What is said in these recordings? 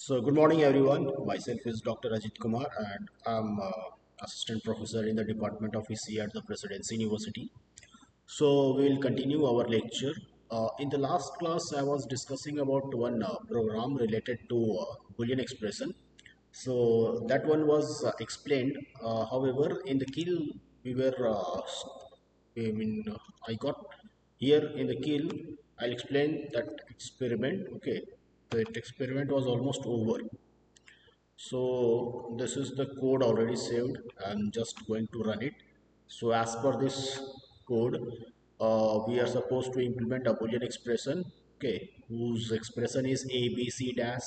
So, good morning, everyone. Myself is Dr. Ajit Kumar, and I'm assistant professor in the Department of EC at the Presidency University. So, we'll continue our lecture. In the last class, I was discussing about one program related to Boolean expression. So, that one was explained. However, in the kill, we were, I mean, I got here in the kill. I'll explain that experiment. Okay, that experiment was almost over. So this is the code already saved. I'm just going to run it. So as per this code, we are supposed to implement a Boolean expression, okay, whose expression is a b c dash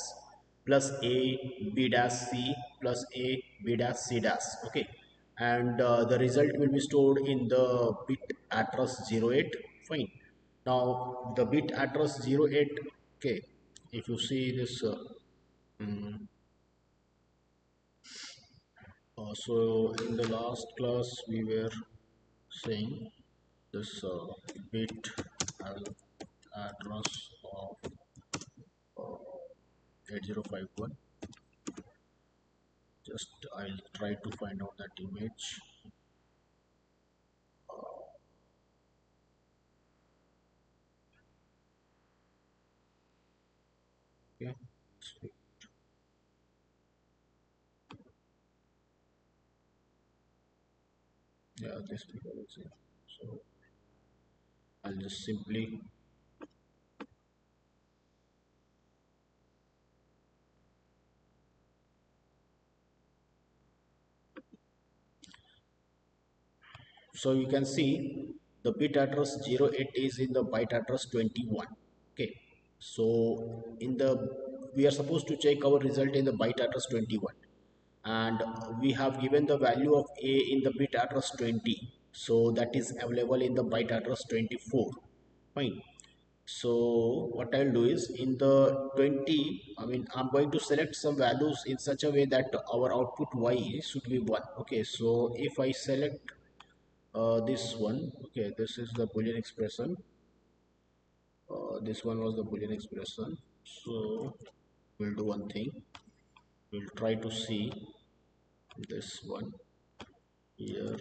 plus a b dash c plus a b dash c dash, okay, and the result will be stored in the bit address 08. Fine. Now the bit address 08, okay, if you see this. Mm, so in the last class we were saying this bit address of 8051. Just I'll try to find out that image. Okay. Yeah, this figure is here. So I'll just simply so you can see the bit address 08 is in the byte address 21. Okay, so in the we are supposed to check our result in the byte address 21, and we have given the value of a in the bit address 20, so that is available in the byte address 24. Fine. So what I'll do is in the 20, I mean, I'm going to select some values in such a way that our output y should be 1. Okay, so if I select this one, okay, this is the Boolean expression. This one was the Boolean expression. So we'll do one thing. We'll try to see this one here.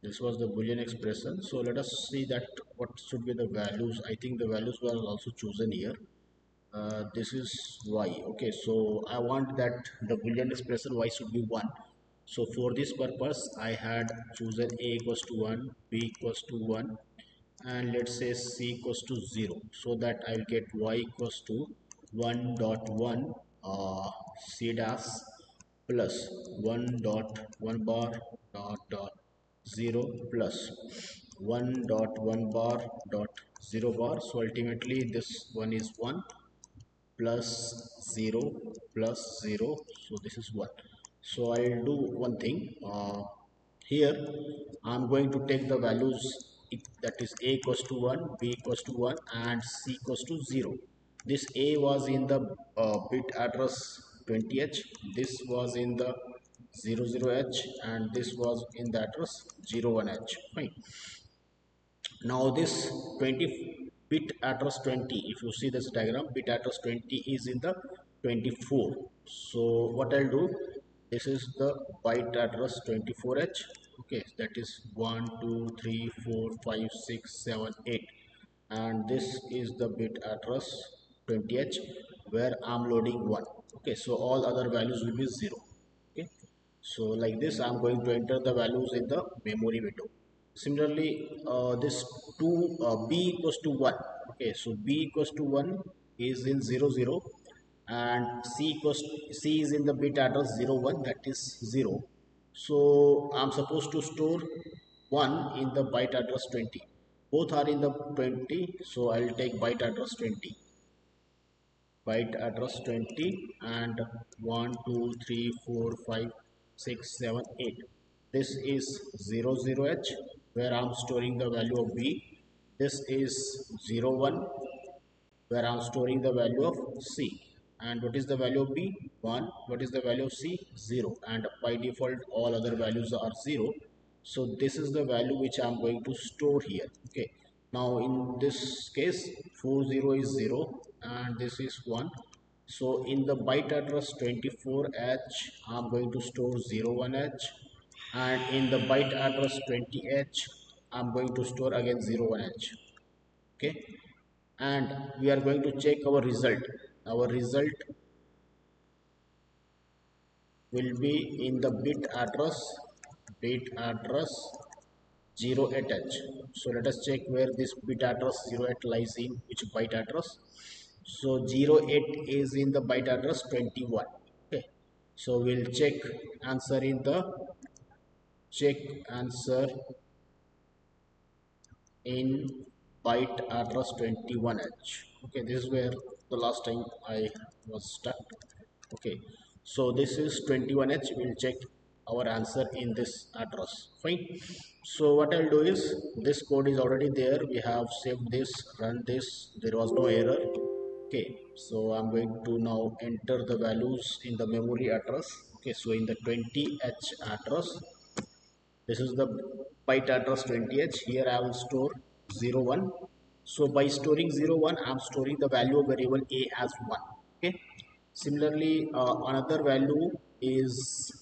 This was the Boolean expression. So let us see that what should be the values. I think the values were also chosen here. This is y. Okay, so I want that the Boolean expression y should be 1. So for this purpose I had chosen a equals to 1, b equals to 1, and let's say c equals to 0, so that I'll get y equals to 1 dot 1 c dash plus 1 dot 1 bar dot 0 plus 1 dot 1 bar dot 0 bar. So ultimately this one is 1 plus 0 plus 0, so this is 1. So I'll do one thing. Here I'm going to take the values, that is a equals to 1, b equals to 1, and c equals to 0. This a was in the bit address 20h, this was in the 00h, and this was in the address 01h. Fine. Now this 20 bit address 20, if you see this diagram, bit address 20 is in the 24. So what I'll do, this is the byte address 24h. Okay, that is 1 2 3 4 5 6 7 8, and this is the bit address 20h where I'm loading 1. Okay, so all other values will be 0. Okay, so like this I'm going to enter the values in the memory window. Similarly, this 2 b equals to 1. Okay, so b equals to 1 is in 00, and c is in the bit address 01, that is 0. So I'm supposed to store 1 in the byte address 20. Both are in the 20, so I'll take byte address 20. Byte address 20 and 1 2 3 4 5 6 7 8. This is 00h where I'm storing the value of b. This is 01 where I'm storing the value of c. And what is the value of B? 1. What is the value of C? 0. And by default all other values are 0. So this is the value which I am going to store here. Okay. Now in this case 40 is 0 and this is 1. So in the byte address 24H I am going to store 01H, and in the byte address 20H I am going to store again 01H. Okay, and we are going to check our result. Our result will be in the bit address 08H. So let us check where this bit address 08 lies in which byte address. So 08 is in the byte address 21. Okay, so we'll answer in the check answer in byte address 21H. Okay, this is where the last time I was stuck. Okay, so this is 21H. We'll check our answer in this address. Fine. So what I'll do is, this code is already there. We have saved this, run this. There was no error. Okay, so I'm going to now enter the values in the memory address. Okay, so in the 20H address, this is the byte address 20H. Here I will store 01. So by storing 01, I am storing the value of variable a as 1. Okay. Similarly, another value is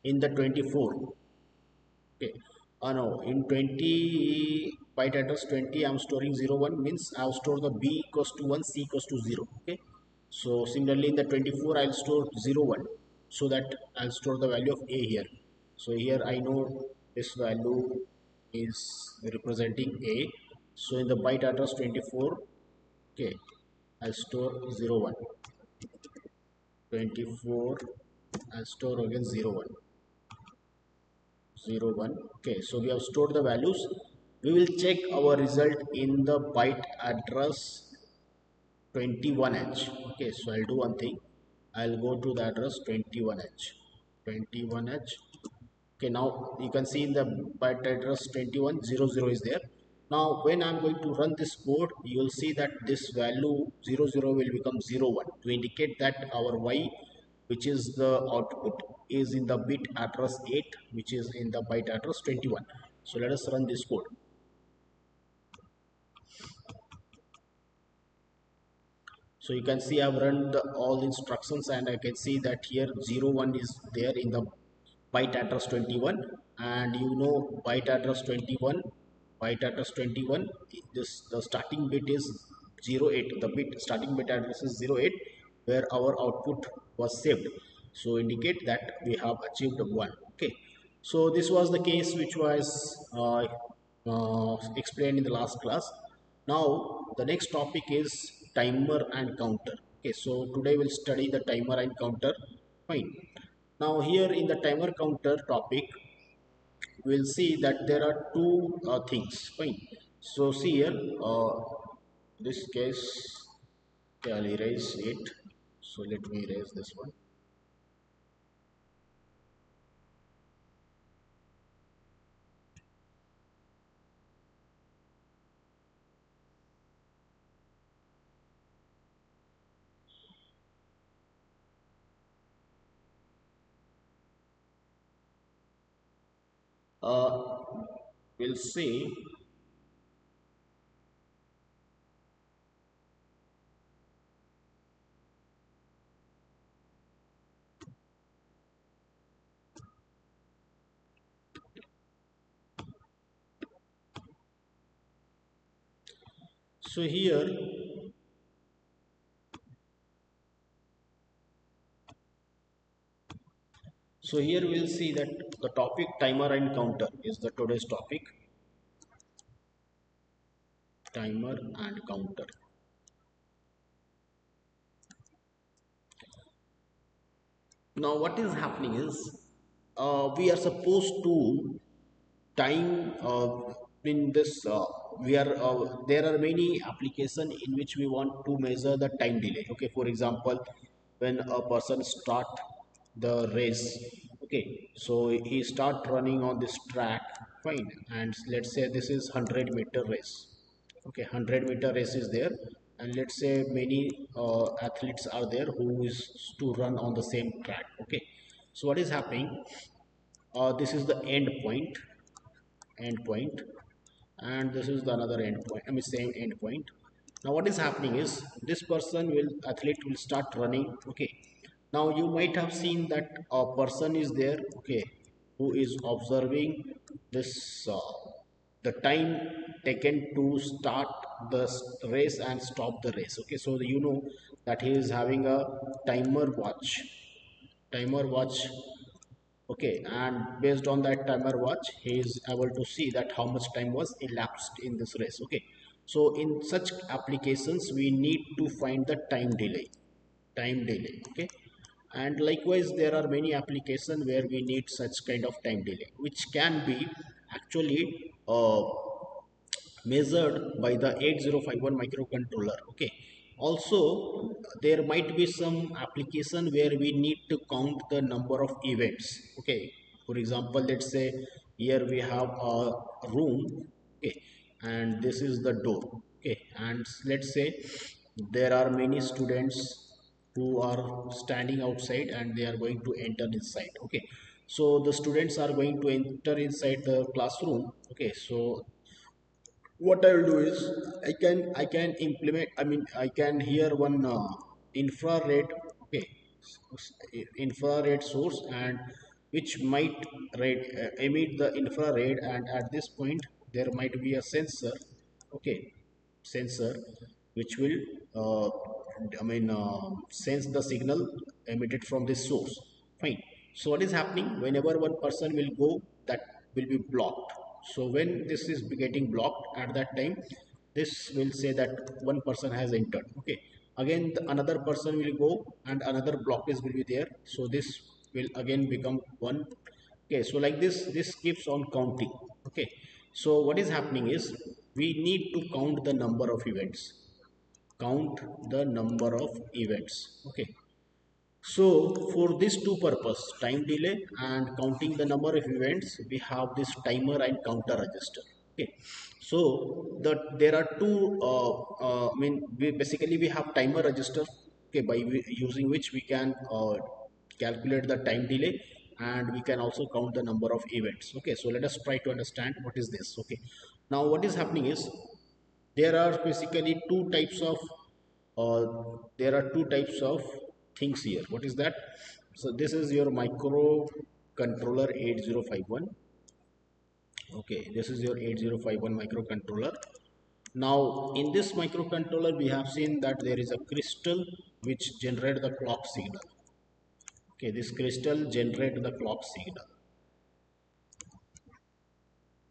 in the 24. Okay. No, in 20 byte address 20, I'm storing 01 means I'll store the b equals to 1, c equals to 0. Okay. So similarly in the 24, I'll store 01 so that I'll store the value of a here. So here I know this value is representing a. So in the byte address 24, okay, I'll store 01. 24, I'll store again 01. 01. Okay, so we have stored the values. We will check our result in the byte address 21H. Okay, so I'll do one thing. I'll go to the address 21H. 21H. Okay, now you can see in the byte address 2100 is there. Now when I'm going to run this code, you will see that this value 00 will become 01 to indicate that our y, which is the output, is in the bit address 8, which is in the byte address 21. So let us run this code. So you can see I've run all instructions and I can see that here 01 is there in the byte address 21, and you know byte address 21, this the starting bit is 08. The bit starting bit address is 08 where our output was saved, so indicate that we have achieved 1. Okay, so this was the case which was explained in the last class. Now the next topic is timer and counter. Okay, so today we'll study the timer and counter. Fine. Now here in the timer counter topic, we'll see that there are two things. Fine. So see here, this case, okay, I'll erase it. So let me erase this one. Uh, we'll see. So here, we'll see that the topic timer and counter is the today's topic. Timer and counter. Now what is happening is, we are supposed to time in this we are there are many application in which we want to measure the time delay. Okay, for example, when a person start the race, okay, so he start running on this track. Fine, and let's say this is 100-meter race. Okay, 100-meter race is there, and let's say many athletes are there who is to run on the same track. Okay, so what is happening, this is the end point, and this is the another end point, I mean same end point. Now what is happening is this person will athlete will start running. Okay, now you might have seen that a person is there, okay, who is observing this the time taken to start the race and stop the race. Okay, so you know that he is having a timer watch. Okay, and based on that timer watch, he is able to see that how much time was elapsed in this race. Okay, so in such applications, we need to find the time delay. Okay, and likewise, there are many applications where we need such kind of time delay, which can be actually measured by the 8051 microcontroller. Okay, also there might be some application where we need to count the number of events. Okay, for example, let's say here we have a room. Okay, and this is the door. Okay, and let's say there are many students who are standing outside and they are going to enter inside. Okay, so the students are going to enter inside the classroom. Okay, so what I will do is I can implement, I mean I can hear one infrared. Okay, infrared source, and which might emit the infrared, and at this point there might be a sensor. Okay, sensor which will sense the signal emitted from this source. Fine. So what is happening, whenever one person will go, that will be blocked. So when this is getting blocked, at that time this will say that one person has entered. Okay, again another person will go and another blockage will be there, so this will again become one. Okay, so like this keeps on counting. Okay, so what is happening is we need to count the number of events. Okay, so for these two purpose, time delay and counting the number of events, we have this timer and counter register. Okay, so there are two basically we have timer register. Okay, by using which we can calculate the time delay, and we can also count the number of events. Okay, so let us try to understand what is this. Okay, now what is happening is there are basically two types of things here. What is that? So this is your microcontroller 8051. Okay, this is your 8051 microcontroller. Now in this microcontroller we have seen that there is a crystal which generate the clock signal. Okay, this crystal generate the clock signal.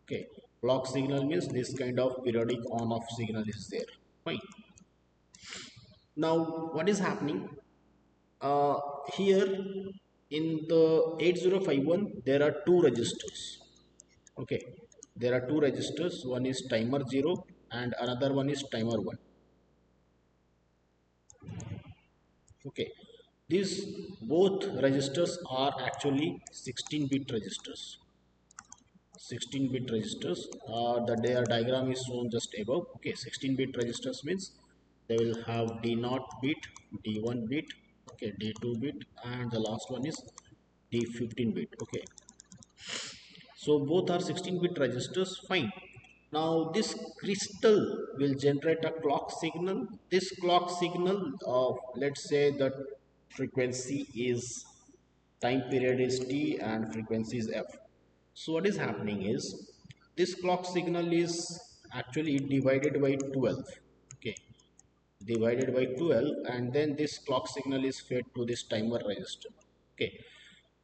Okay, clock signal means this kind of periodic on off signal is there. Fine. Now what is happening uh, here in the 8051, there are two registers. Okay, there are two registers, one is timer 0 and another one is timer 1. Okay, these both registers are actually 16-bit registers. 16-bit registers, their diagram is shown just above. Okay, 16-bit registers means they will have D0 bit, D1 bit, okay, D2 bit, and the last one is D15 bit. Okay, so both are 16-bit registers. Fine. Now this crystal will generate a clock signal. This clock signal of, let's say, the frequency is, time period is T and frequency is F. So what is happening is this clock signal is actually divided by 12. Okay, divided by 12, and then this clock signal is fed to this timer register. Okay,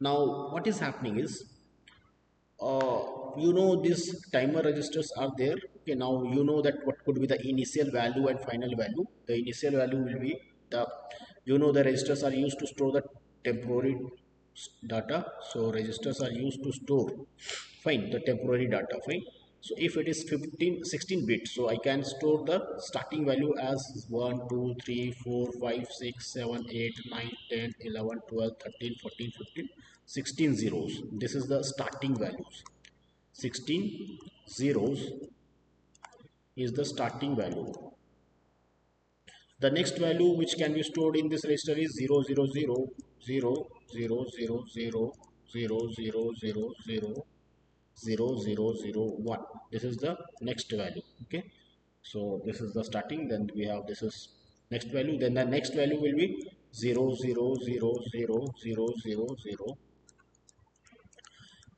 now what is happening is these timer registers are there. Okay, now you know that what could be the initial value and final value. The initial value will be the, the registers are used to store the temporary data. So registers are used to store, fine, the temporary data. Fine. So if it is 16 bit, so I can store the starting value as 1 2 3 4 5 6 7 8 9 10 11 12 13 14 15 16 zeros. This is the starting values. 16 zeros is the starting value. The next value which can be stored in this register is 0, 0, 0, 0, 0, 0, 0, 0, 0, 0, 0, 0, 0, 0, 1. This is the next value. Okay. So this is the starting. Then we have this is next value. Then the next value will be 0, 0, 0, 0, 0, 0, 0.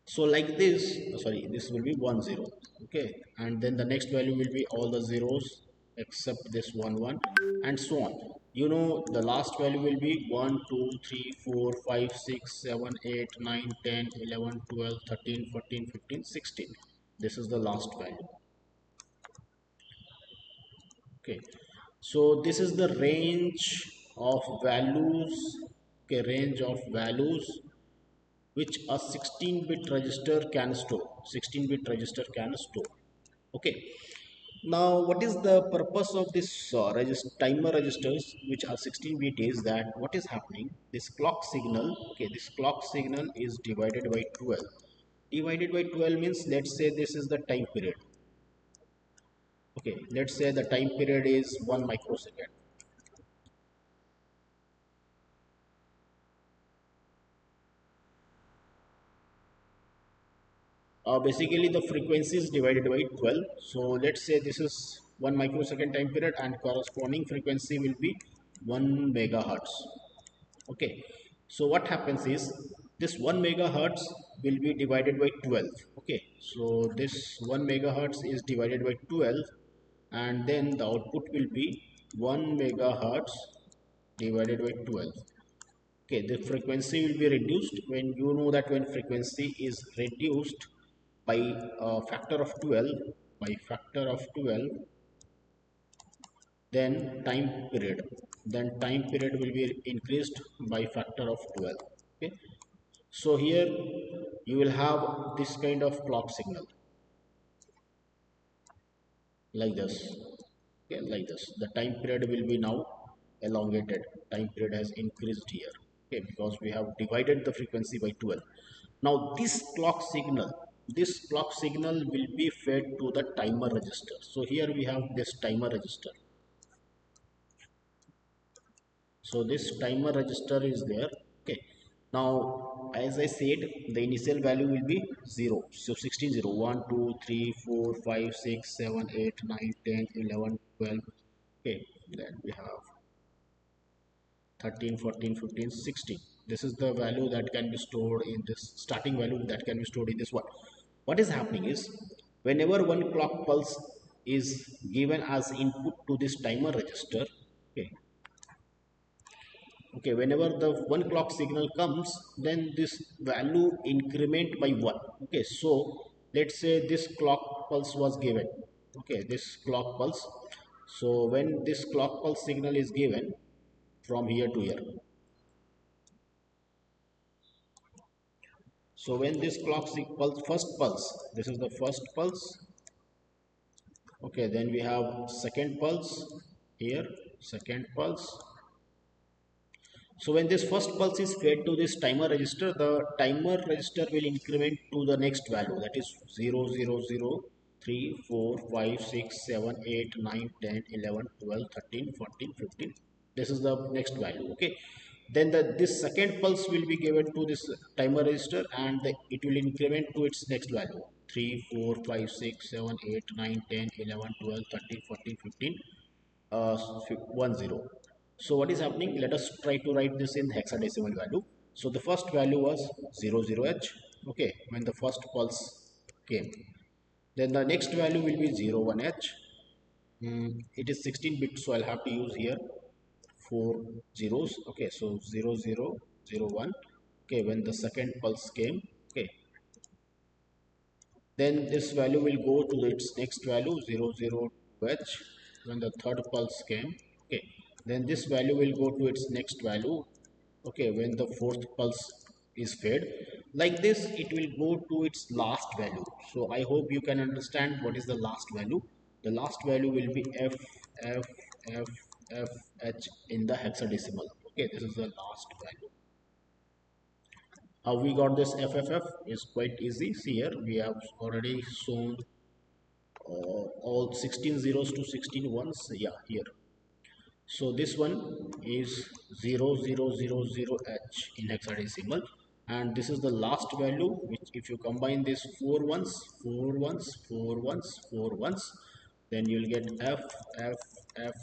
So like this, sorry, this will be 1 0. Okay, and then the next value will be all the zeros except this 1 1, and so on. You know, the last value will be 1 2 3 4 5 6 7 8 9 10 11 12 13 14 15 16. This is the last value. Okay, so this is the range of values. Okay, range of values which a 16-bit register can store. 16-bit register can store. Okay, now what is the purpose of this timer registers which are 16-bit is that what is happening, this clock signal, okay, this clock signal is divided by 12. Divided by 12 means, let's say this is the time period. Okay, let's say the time period is 1 microsecond. Basically the frequency is divided by 12. So let's say this is 1 microsecond time period and corresponding frequency will be 1 megahertz. Okay, so what happens is this 1 megahertz will be divided by 12. Okay, so this 1 megahertz is divided by 12, and then the output will be 1 megahertz divided by 12. Okay, the frequency will be reduced. When you know that when frequency is reduced by a factor of 12, by factor of 12, then time period will be increased by factor of 12. Okay, so here you will have this kind of clock signal like this. Okay, like this, the time period will be now elongated. Time period has increased here. Okay, because we have divided the frequency by 12. Now this clock signal will be fed to the timer register. So here we have this timer register. So this timer register is there. Okay, now as I said, the initial value will be 0. So 16 0, 1 2 3 4 5 6 7 8 9 10 11 12. Okay, then we have 13 14 15 16. This is the value that can be stored in this starting value that can be stored in this one. What is happening is, whenever one clock pulse is given as input to this timer register. Okay, okay, whenever the one clock signal comes, then this value increment by 1. Okay, so let's say this clock pulse was given. Okay, this clock pulse. So when this clock pulse signal is given from here to here, so when this pulse, first pulse, this is the first pulse. Okay, then we have second pulse here, second pulse. So when this first pulse is fed to this timer register, the timer register will increment to the next value, that is 0, 0, 0, 3, 4, 5, 6, 7, 8, 9, 10, 11, 12, 13, 14, 15. This is the next value. Okay. Then this second pulse will be given to this timer register, and it will increment to its next value, 3, 4, 5, 6, 7, 8, 9, 10, 11, 12, 13, 14, 15, 1 0. So what is happening? Let us try to write this in hexadecimal value. So the first value was 0 0 h. Okay, when the first pulse came. Then the next value will be 0 1 h. It is 16 bit, so I'll have to use here 4 zeros. Okay, so 0 0 0 1. Okay, when the second pulse came. Okay, then this value will go to its next value 0 0 h. When the third pulse came. Okay, then this value will go to its next value. Okay, when the fourth pulse is fed, like this it will go to its last value. So I hope you can understand what is the last value. The last value will be f f f f h in the hexadecimal. Okay, this is the last value. How we got this FFF is quite easy. See here, we have already shown all 16 zeros to 16 ones. Yeah, here. So this one is 0000h in hexadecimal, and this is the last value, which if you combine this four ones, then you'll get f f f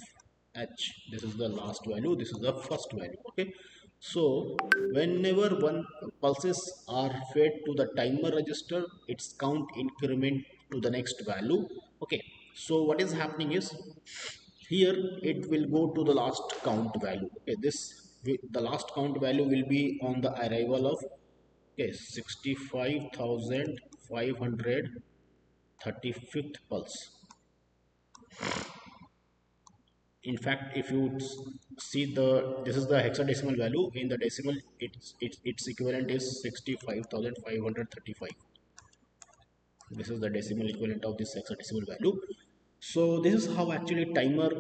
h. This is the last value, this is the first value. Okay, so whenever one pulses are fed to the timer register, its count increment to the next value. Okay, so what is happening is, here it will go to the last count value. Okay, the last count value will be on the arrival of, okay, 65,535th pulse. In fact, if you see the, this is the hexadecimal value. In the decimal, its equivalent is 65,535. This is the decimal equivalent of this hexadecimal value. So this is how actually timer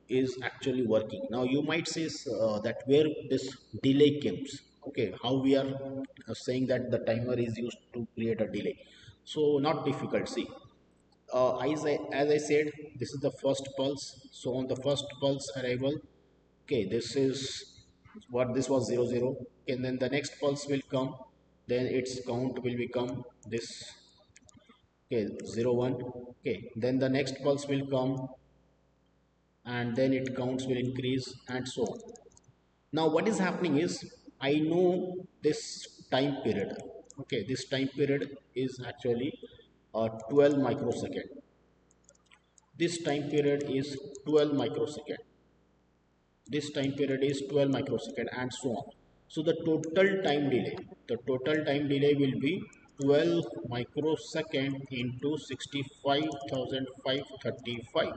is actually working. Now you might say that where this delay comes. Okay, how we are saying that the timer is used to create a delay. So not difficult. See, as I said, this is the first pulse. So on the first pulse arrival, okay, this is what this was 00, and then the next pulse will come, then its count will become this. Okay, 01. Okay, then the next pulse will come, and then it counts will increase, and so on. Now what is happening is, I know this time period. Okay, this time period is actually 12 microsecond. This time period is 12 microsecond. This time period is 12 microsecond, and so on. So the total time delay will be 12 microsecond into 65,535.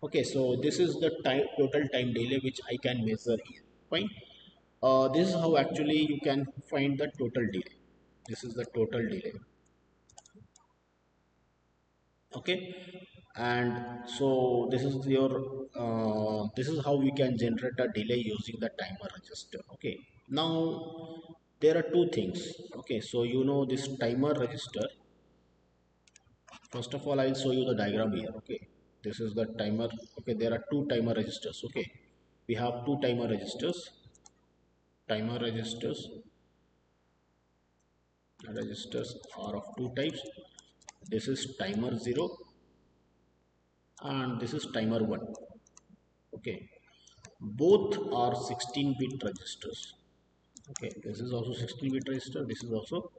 Okay, so this is the total time delay which I can measure here. Fine. This is how actually you can find the total delay. This is the total delay. Okay, and so this is your this is how we can generate a delay using the timer register. Okay, now there are two things. Okay, so you know this timer register. First of all, I'll show you the diagram here. Okay, this is the timer. Okay, there are two timer registers. Okay, we have two timer registers are of two types. This is timer 0 and this is timer 1. Okay, both are 16-bit registers. Okay, this is also 16-bit register, this is also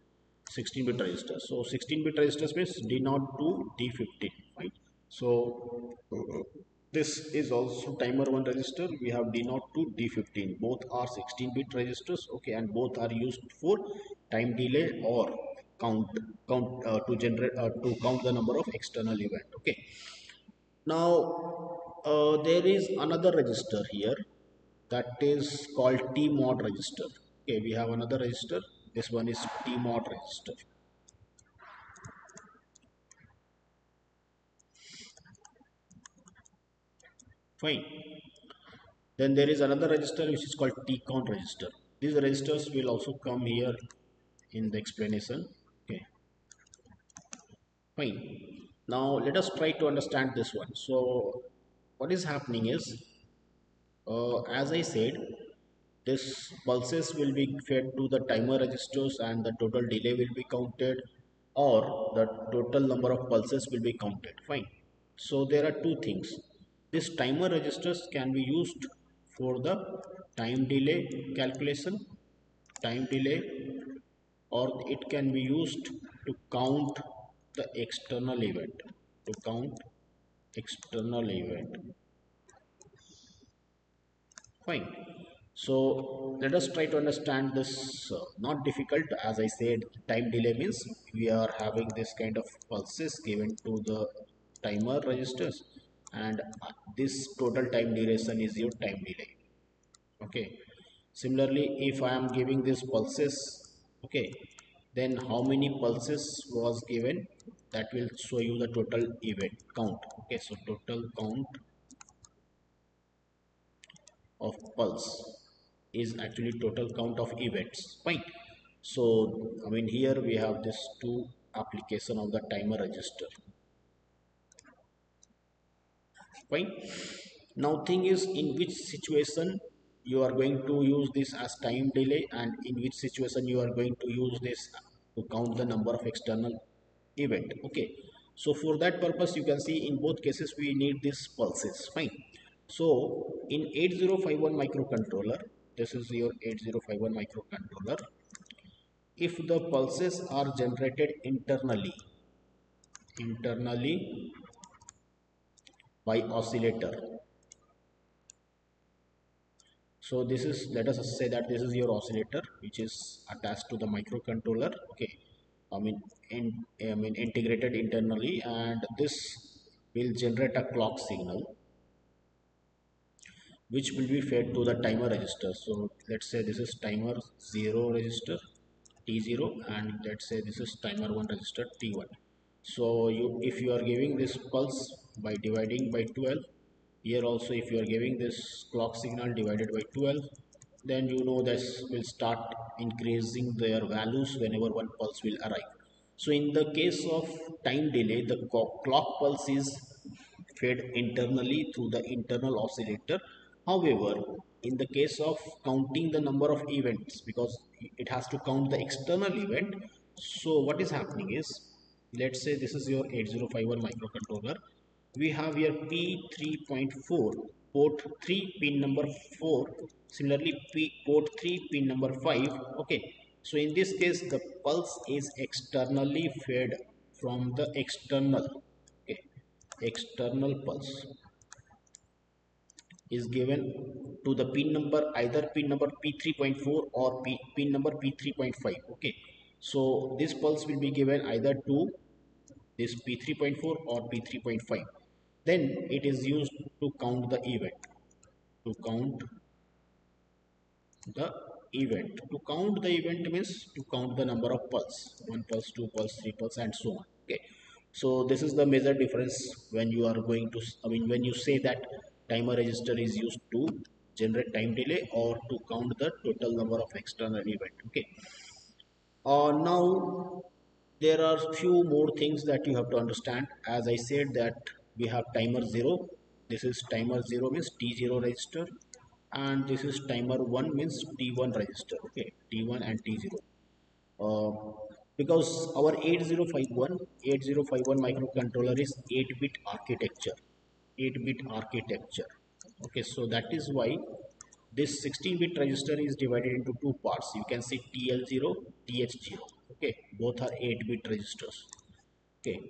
16-bit register. So 16-bit registers means D0 to D15, right? So this is also timer 1 register. We have D0 to D15, both are 16-bit registers. Okay, and both are used for time delay or to generate to count the number of external event. Okay, now there is another register here that is called TMOD register. Okay, we have another register. This one is TMOD register. Fine. Then there is another register which is called TCON register. These registers will also come here in the explanation. Okay, fine. Now let us try to understand this one. So what is happening is, as I said, this pulses will be fed to the timer registers and the total delay will be counted, or the total number of pulses will be counted. Fine. So there are two things. This timer registers can be used for the time delay calculation, time delay, or it can be used to count the external event, to count external event. Fine. So let us try to understand this. Not difficult, as I said. Time delay means we are having this kind of pulses given to the timer registers, and this total time duration is your time delay. Okay. Similarly, if I am giving these pulses, okay, then how many pulses was given? That will show you the total event count. Okay, so total count of pulse is actually total count of events. Fine. So I mean, here we have this two application of the timer register. Fine. Now thing is in which situation you are going to use this as time delay, and in which situation you are going to use this to count the number of external event. Okay, so for that purpose you can see in both cases we need these pulses. Fine. So in 8051 microcontroller, this is your 8051 microcontroller, if the pulses are generated internally by oscillator. So this is, let us say that this is your oscillator which is attached to the microcontroller. Okay, I mean integrated internally, and this will generate a clock signal which will be fed to the timer register. So let's say this is timer 0 register T0, and let's say this is timer 1 register T1. So you, if you are giving this pulse by dividing by 12, here also if you are giving this clock signal divided by 12, then you know this will start increasing their values whenever one pulse will arrive. So in the case of time delay, the clock pulse is fed internally through the internal oscillator. However, in the case of counting the number of events, because it has to count the external event, so what is happening is, let's say this is your 8051 microcontroller. We have here P3.4, port 3 pin number 4, similarly port 3 pin number 5. Okay, so in this case the pulse is externally fed from the external. Okay, external pulse is given to the pin number, either pin number P3.4 or pin number P3.5. Okay, so this pulse will be given either to this P3.4 or P3.5. Then it is used to count the event, to count the to count the event means to count the number of pulse, 1 pulse, 2 pulse, 3 pulse, and so on. Okay, so this is the major difference when you are going to, I mean, when you say that timer register is used to generate time delay or to count the total number of external event. Okay, now there are few more things that you have to understand. As I said that we have timer 0. This is timer 0 means T0 register, and this is timer 1 means T1 register. Okay, T1 and T0. Because our 8051 microcontroller is 8-bit architecture. 8-bit architecture. Okay, so that is why this 16-bit register is divided into two parts. You can see TL0, TH0. Okay, both are 8-bit registers. Okay,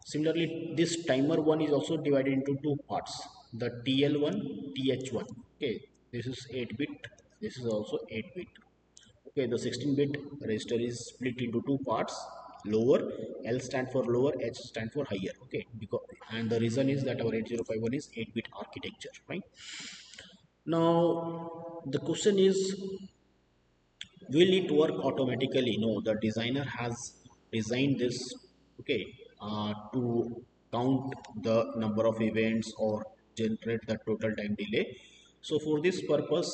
similarly, this timer 1 is also divided into two parts. The TL1, TH1. Okay, this is 8-bit. This is also 8-bit. Okay, the 16-bit register is split into two parts. Lower, L stand for lower, H stand for higher. Okay, because, and the reason is that our 8051 is 8-bit architecture, right? Now the question is, will it work automatically? No, the designer has designed this, okay, to count the number of events or generate the total time delay. So for this purpose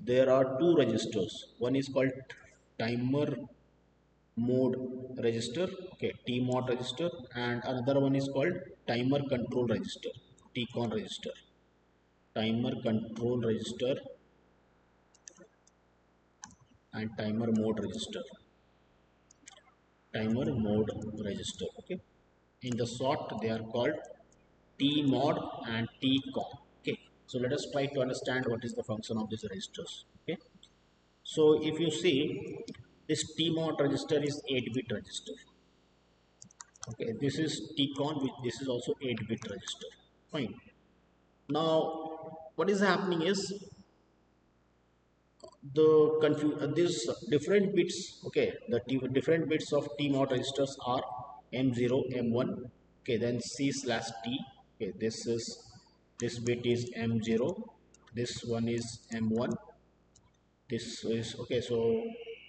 there are two registers. One is called timer mode register, okay, TMOD register, and another one is called timer control register, TCON register. Timer control register and timer mode register. Okay, in the short they are called TMOD and TCON. Okay, so let us try to understand what is the function of these registers. Okay, so if you see, this TMOD register is 8-bit register. Okay, this is TCON, which this is also 8-bit register. Fine. Now what is happening is, the these different bits, okay, the different bits of TMOD registers are M0, M1. Okay, then C slash T. Okay, this bit is M0, this one is M1, this is, okay, so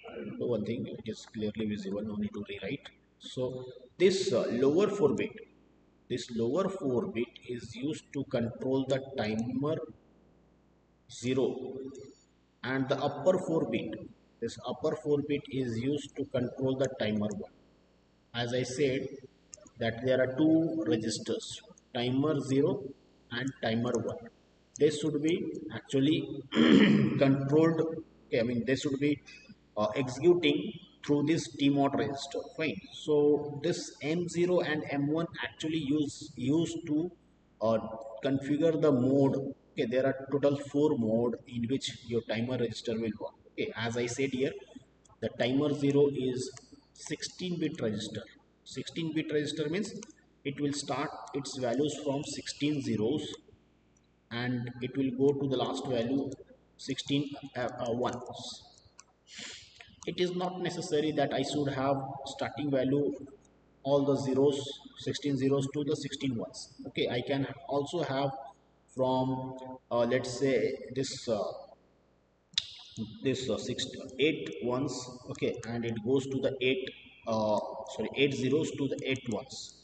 I'll do one thing, it is clearly visible, no need to rewrite. So this lower 4 bit is used to control the timer 0, and the upper 4 bit, this upper 4 bit is used to control the timer 1. As I said that there are two registers, timer 0 and timer 1. they should be actually controlled. Okay, I mean they should be executing through this TMOD register. Fine. So this M0 and M1 actually used to uh, configure the mode. Okay, there are total 4 mode in which your timer register will work. Okay, as I said here, the timer 0 is 16-bit register. 16-bit register means it will start its values from 16 zeros and it will go to the last value 16 ones. It is not necessary that I should have starting value all the zeros, 16 zeros to the 16 ones. Okay, I can also have from let's say this 8 ones. Okay, and it goes to the 8 zeros to the 8 ones.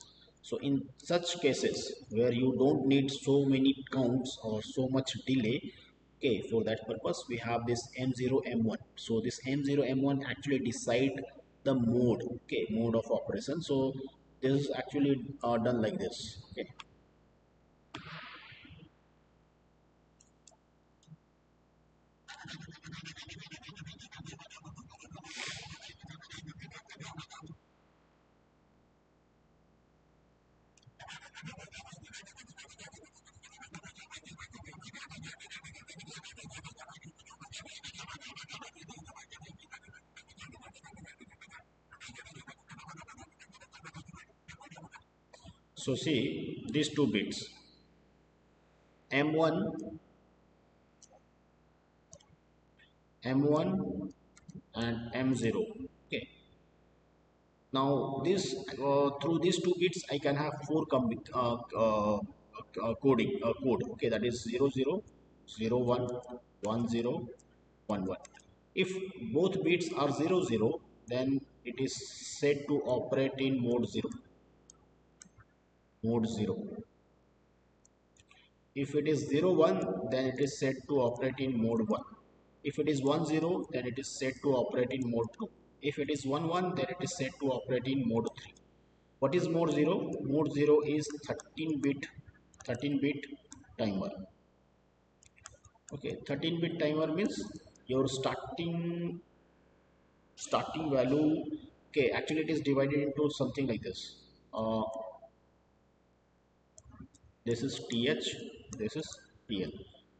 So in such cases where you don't need so many counts or so much delay, okay, for that purpose we have this M0 M1. So this M0 M1 actually decide the mode, okay, mode of operation. So this is actually done like this. Okay, so see these two bits M1, M1 and M0. Okay. Now this through these two bits I can have code. Okay, that is 00, 01, 10, 11. If both bits are 00, then it is set to operate in mode 0. If it is 01, then it is set to operate in mode 1. If it is 10, then it is set to operate in mode 2. If it is 11, then it is set to operate in mode 3. What is mode 0? Mode 0 is 13-bit timer. Okay, 13-bit timer means your starting value. Okay, actually it is divided into something like this. Uh, this is TH, this is TL.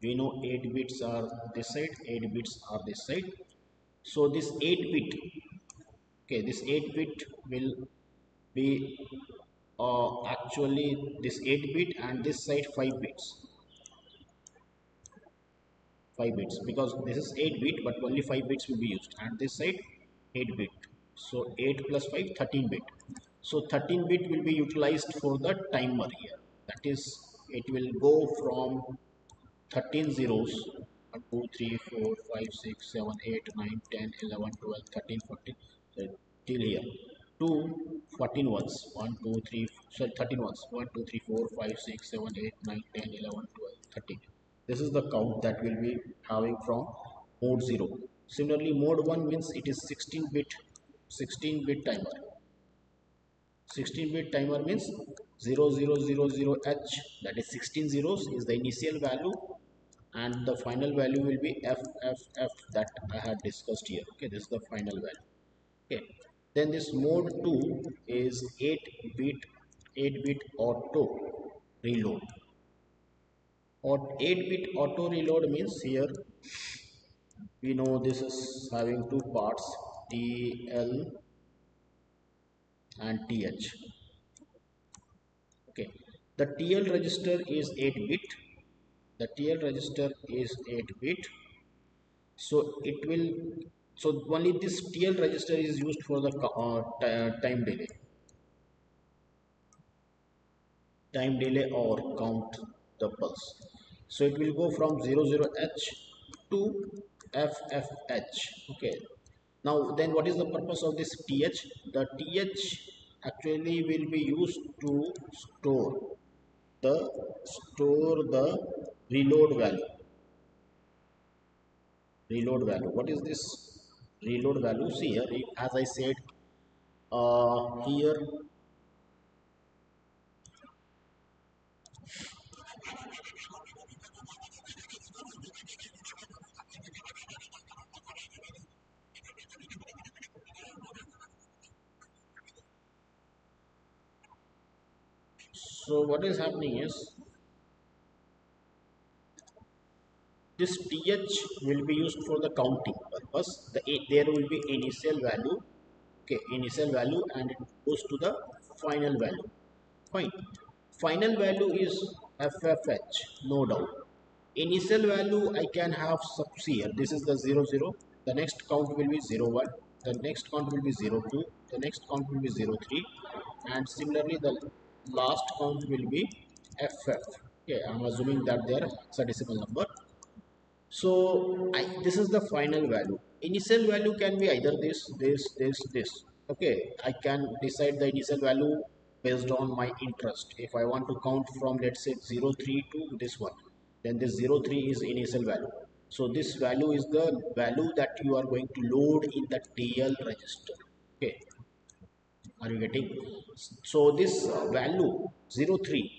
We know 8 bits are this side, 8 bits are this side. So this 8 bit, okay, this 8 bit will be actually this 8 bit and this side 5 bits. 5 bits because this is 8 bit but only 5 bits will be used, and this side 8 bit. So 8 plus 5, 13 bit. So 13 bit will be utilized for the timer here. That is, it will go from 13 zeros 1 2 3 4 5 6 7 8 9 10 11 12 13 14, so till here to 14 ones 1 2 3 sorry 13 ones 1 2 3 4 5 6 7 8 9 10 11 12 13. This is the count that will be having from mode 0. Similarly, mode 1 means it is 16-bit timer. 16-bit timer means 0000H, that is 16 zeros is the initial value and the final value will be FFF that I had discussed here. Okay, this is the final value. Okay, then this mode 2 is 8-bit auto reload. Or 8-bit auto reload means here we know this is having two parts, TL and TH. Okay, the TL register is 8 bit. The TL register is 8 bit. So it will, so only this TL register is used for the time delay. Time delay or count the pulse. So it will go from 00H to FFH. Okay. Now then what is the purpose of this TH? The TH actually will be used to the store the reload value. Reload value. What is this reload value? See here, as I said here, So what is happening is this th will be used for the counting purpose. There will be initial value, okay, initial value, and it goes to the final value. Fine. Final value is FFH, no doubt. Initial value I can have subs here. This is the 00. The next count will be 01. The next count will be 02. The next count will be 03. And similarly, the last count will be FF. Okay, I'm assuming that they are hexadecimal number. So this is the final value. Initial value can be either this. Okay, I can decide the initial value based on my interest. If I want to count from, let's say, 03 to this one, then this 03 is initial value. So this value is the value that you are going to load in the TL register. Okay, are you getting? So this value 03,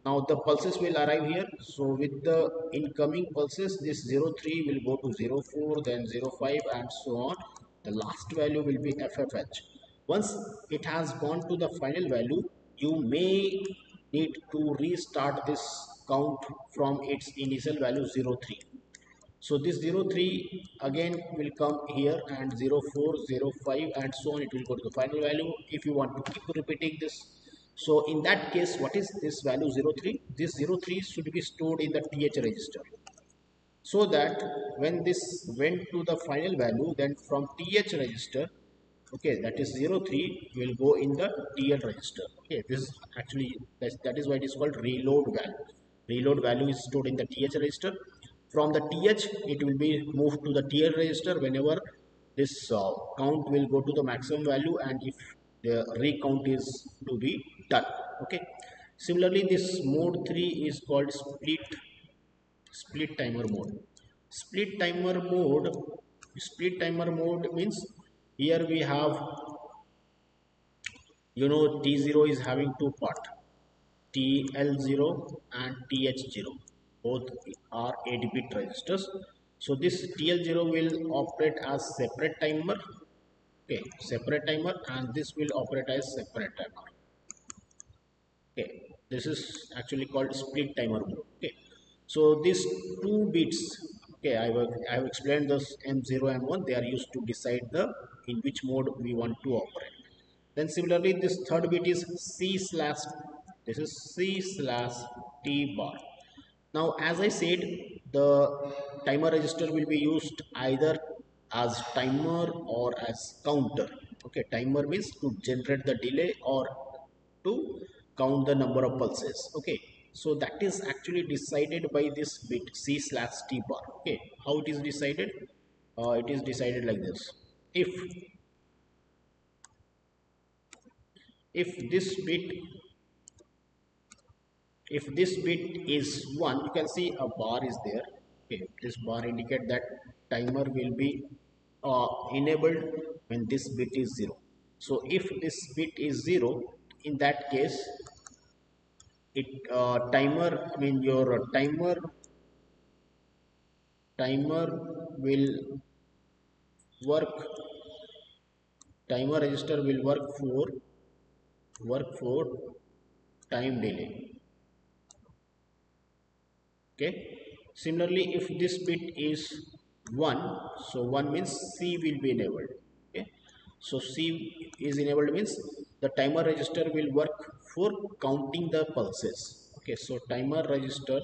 now the pulses will arrive here. So with the incoming pulses, this 03 will go to 04, then 05, and so on. The last value will be FFH. Once it has gone to the final value, you may need to restart this count from its initial value 03. So this 03 again will come here, and 04, 05, and so on. It will go to the final value if you want to keep repeating this. So in that case, what is this value 03? This 03 should be stored in the TH register, so that when this went to the final value, then from TH register, okay, that is 03 will go in the TL register. Okay, this is actually, that is why it is called reload value. Reload value is stored in the TH register. From the TH it will be moved to the TL register whenever this count will go to the maximum value, and if the recount is to be done. Okay, similarly this mode 3 is called split timer mode. Split timer mode means here we have, T0 is having two part, TL0 and TH0. Both are 8-bit registers. So this TL0 will operate as separate timer, okay, separate timer, and this will operate as separate timer. Okay, this is actually called split timer mode. Okay, so these two bits, okay, I have explained this M0 M1. They are used to decide the in which mode we want to operate. Then similarly this third bit is C slash, this is C slash T bar. Now as I said, the timer register will be used either as timer or as counter. Okay, timer means to generate the delay, or to count the number of pulses. Okay, so that is actually decided by this bit C slash T bar. Okay, how it is decided? It is decided like this. If this bit is 1, you can see a bar is there. Okay, this bar indicate that timer will be enabled when this bit is 0. So if this bit is 0, in that case, it timer I mean your timer will work timer register will work for time delay. Okay, similarly if this bit is 1, so 1 means C will be enabled. Okay, so C is enabled means the timer register will work for counting the pulses. Okay, so timer register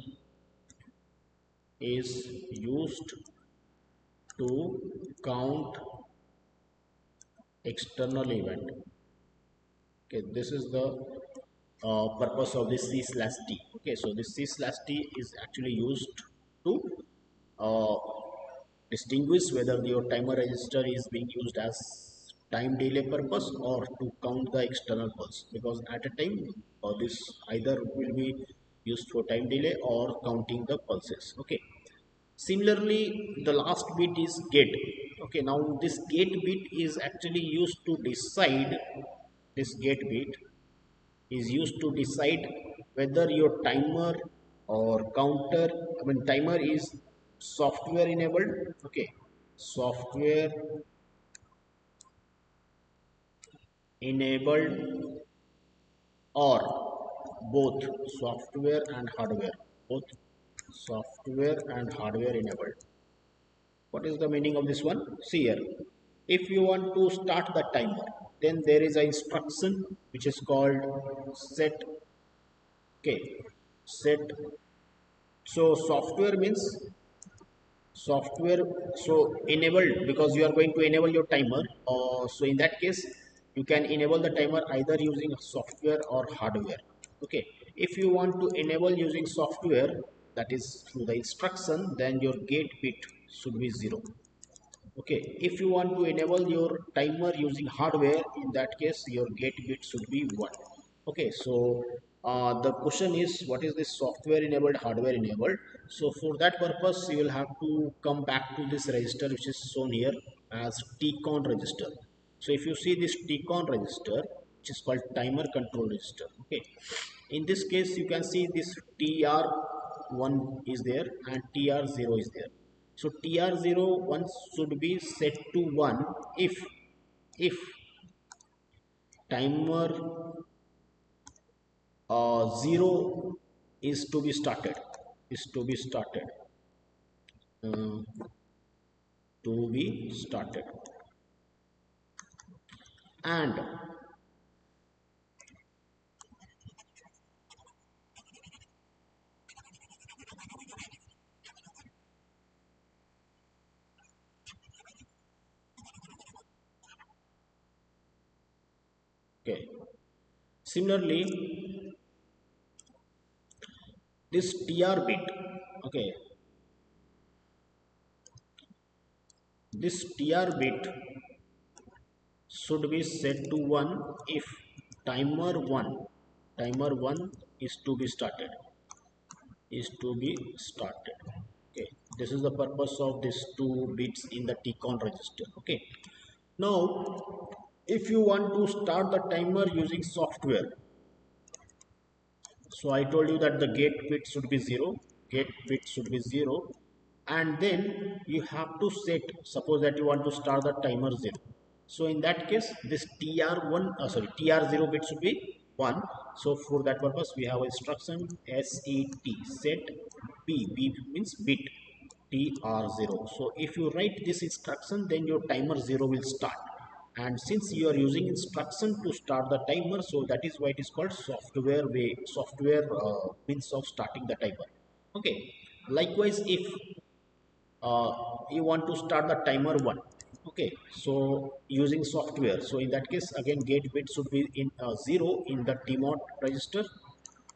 is used to count external event. Okay, this is the purpose of this C slash T. Okay, so this C slash T is actually used to uh, distinguish whether your timer register is being used as time delay purpose or to count the external pulse, because at a time this either will be used for time delay or counting the pulses. Okay, similarly the last bit is gate. Okay, now this gate bit is actually used to decide, this gate bit is used to decide whether your timer or counter, I mean timer is software enabled. Okay, software enabled or both software and hardware, both software and hardware enabled. What is the meaning of this one? See here, if you want to start the timer, then there is an instruction which is called set. Okay, set. So software means software, so enabled, because you are going to enable your timer. So in that case you can enable the timer either using software or hardware. Okay, if you want to enable using software, that is through the instruction, then your gate bit should be 0. Okay, if you want to enable your timer using hardware, in that case your gate bit should be 1. Okay, so the question is, what is this software enabled, hardware enabled? So for that purpose you will have to come back to this register which is shown here as TCON register. So if you see this TCON register, which is called timer control register. Okay, in this case you can see this TR1 is there and TR0 is there. So TR0 once should be set to 1 if timer 0 is to be started, is to be started, uh, to be started. And okay, similarly this TR bit, okay, this TR bit should be set to 1 if timer 1 is to be started, is to be started. Okay, this is the purpose of these two bits in the TCON register. Okay, now if you want to start the timer using software, so I told you that the gate bit should be 0, gate bit should be 0, and then you have to set, suppose that you want to start the timer 0. So in that case this TR1 TR0 bit should be 1. So for that purpose we have instruction set b means bit TR0. So if you write this instruction, then your timer 0 will start. And since you are using instruction to start the timer, so that is why it is called software way, software means of starting the timer. Okay, likewise if you want to start the timer 1, okay, so using software, so in that case again gate bit should be in 0 in the TMOD register.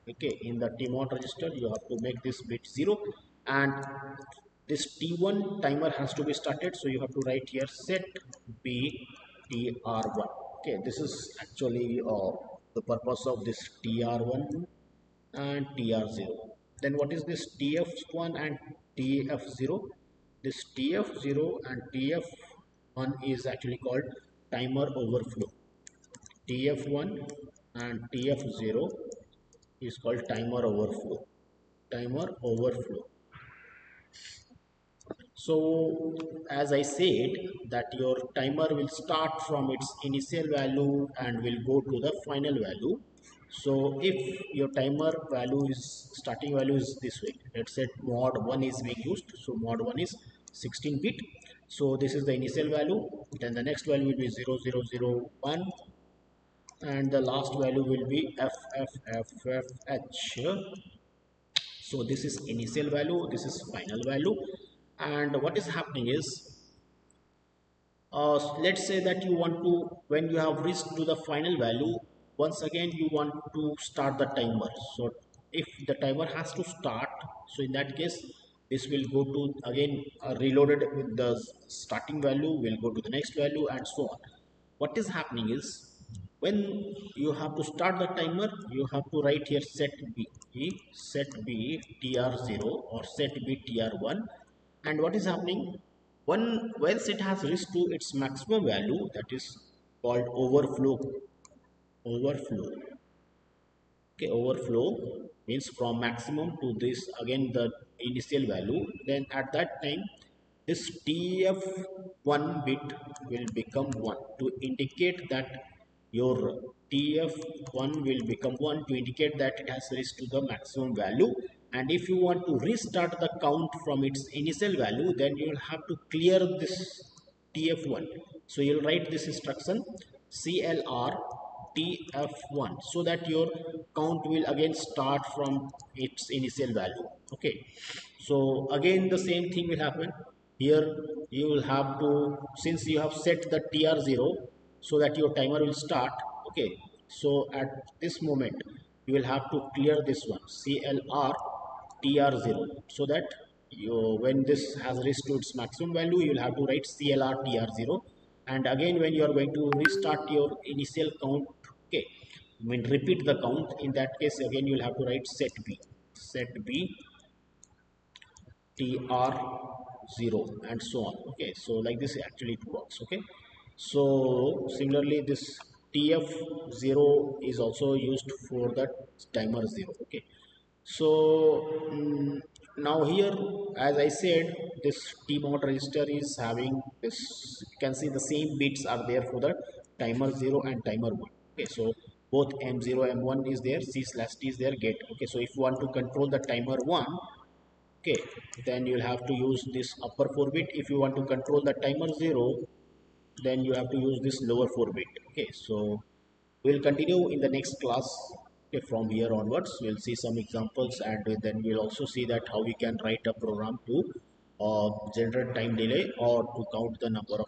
Okay, in the TMOD register you have to make this bit 0, and this T1 timer has to be started, so you have to write here set b TR1. Okay, this is actually the purpose of this TR1 and TR0. Then what is this TF1 and TF0? This TF0 and TF1 is actually called timer overflow. TF1 and TF0 is called timer overflow. Timer overflow. So as I said that your timer will start from its initial value and will go to the final value. So if your timer value is, starting value is this way, let's say mod 1 is being used, so mod 1 is 16 bit. So this is the initial value, then the next value will be 0001, and the last value will be FFFFH. So this is initial value, this is final value. And what is happening is, let's say that you want to, when you have reached to the final value, once again you want to start the timer. So if the timer has to start, so in that case this will go to again reloaded with the starting value, will go to the next value and so on. What is happening is, when you have to start the timer, you have to write here set b tr0 or set b tr1. And what is happening, once it has reached to its maximum value, that is called overflow. Okay, overflow means from maximum to this again the initial value, then at that time this tf1 bit will become 1 to indicate that your TF1 will become 1 to indicate that it has reached to the maximum value. And if you want to restart the count from its initial value, then you will have to clear this TF1. So you'll write this instruction CLR TF1 so that your count will again start from its initial value. Okay, so again the same thing will happen here. You will have to, since you have set the TR0 so that your timer will start. Okay, so at this moment you will have to clear this one CLR TR0 so that you, when this has reached to its maximum value, you will have to write CLR TR0. And again when you are going to restart your initial count, okay, I mean repeat the count, in that case again you will have to write set B TR0 and so on. Okay, so like this actually it works. Okay, so similarly this TF0 is also used for the timer 0. Okay, so now here, as I said, this TMOD register is having this, you can see the same bits are there for the timer 0 and timer 1. Okay, so both M0 M1 is there, C slash T is there, get. Okay, so if you want to control the timer 1, okay, then you'll have to use this upper 4 bit. If you want to control the timer 0, then you have to use this lower 4 bit. Okay, so we'll continue in the next class. Okay, from here onwards we'll see some examples, and then we'll also see that how we can write a program to generate time delay or to count the number of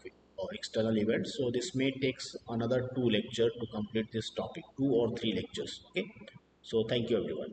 external events. So this may takes another 2 lecture to complete this topic, 2 or 3 lectures. Okay, so thank you everyone.